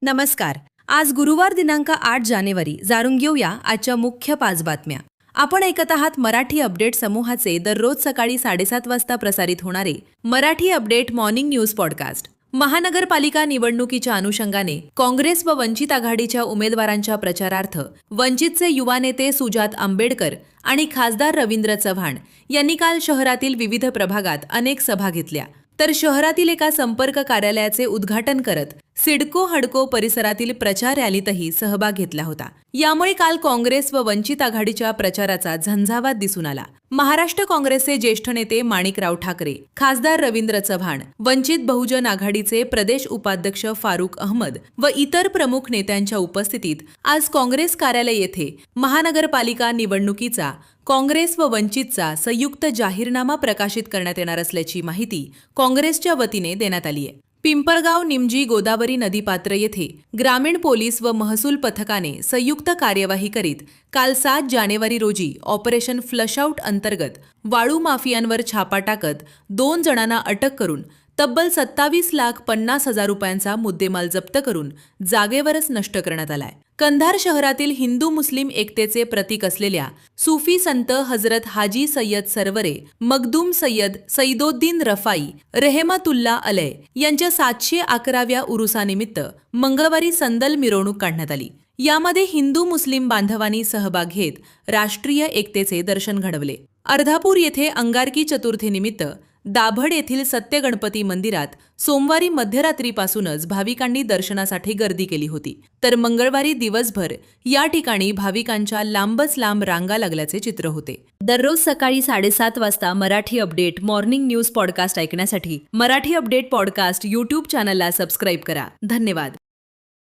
नमस्कार. आज गुरुवार दिनांक 8 जानेवारी. जाणून घेऊया आजच्या मुख्य 5 बातम्या. आपण ऐकत आहात मराठी अपडेट समूहाचे दररोज सकाळी 7:30 वाजता प्रसारित होणारे Marathi update morning news podcast. महानगरपालिका निवडणुकीच्या अनुषंगाने काँग्रेस व वंचित आघाडीच्या उमेदवारांच्या प्रचारार्थ वंचितचे युवा नेते सुजात आंबेडकर आणि खासदार रवींद्र चव्हाण यांनी काल शहरातील विविध प्रभागात अनेक सभा घेतल्या. तर शहरातील एका संपर्क कार्यालयाचे उद्घाटन करत सिडको हडको परिसरातील प्रचार रॅलीतही सहभाग घेतला होता. यामुळे काल काँग्रेस व वंचित आघाडीच्या प्रचाराचा झंझावात दिसून आला. महाराष्ट्र काँग्रेसचे ज्येष्ठ नेते माणिकराव ठाकरे, खासदार रवींद्र चव्हाण, वंचित बहुजन आघाडीचे प्रदेश उपाध्यक्ष फारुख अहमद व इतर प्रमुख नेत्यांच्या उपस्थितीत आज काँग्रेस कार्यालय येथे महानगरपालिका निवडणुकीचा काँग्रेस व वंचितचा संयुक्त जाहीरनामा प्रकाशित करण्यात येणार असल्याची माहिती काँग्रेसच्या वतीने देण्यात आली आहे. पिंपळगाव निमजी गोदावरी नदीपात्र येथे ग्रामीण पोलीस व महसूल पथकाने संयुक्त कार्यवाही करीत काल 7 जानेवारी रोजी ऑपरेशन फ्लशआउट अंतर्गत वाळू माफियांवर छापा टाकत 2 जणांना अटक करून तब्बल 27,50,000 रुपयांचा मुद्देमाल जप्त करून जागेवरच नष्ट करण्यात आलाय. कंधार शहरातील हिंदू मुस्लिम एकतेचे प्रतीक असलेल्या सुफी संत हजरत हाजी सय्यद सरवरे मखदूम सय्यद सईदोद्दीन रफाई रेहमतुल्ला अलय यांच्या 711व्या उरुसानिमित्त मंगळवारी संदल मिरवणूक काढण्यात आली. यामध्ये हिंदू मुस्लिम बांधवांनी सहभाग घेत राष्ट्रीय एकतेचे दर्शन घडवले. अर्धापूर येथे अंगारकी चतुर्थीनिमित्त दाभड येथील सत्य गणपती मंदिरात सोमवारी मध्यरात्रीपासूनच भाविकांनी दर्शनासाठी गर्दी केली होती. तर मंगळवारी दिवसभर या ठिकाणी भाविकांच्या लांबच लांब रांगा लागल्याचे चित्र होते. दररोज सकाळी 7:30 वाजता Marathi update morning news podcast ऐकण्यासाठी मराठी अपडेट पॉडकास्ट यूट्यूब चॅनलला सबस्क्राईब करा. धन्यवाद.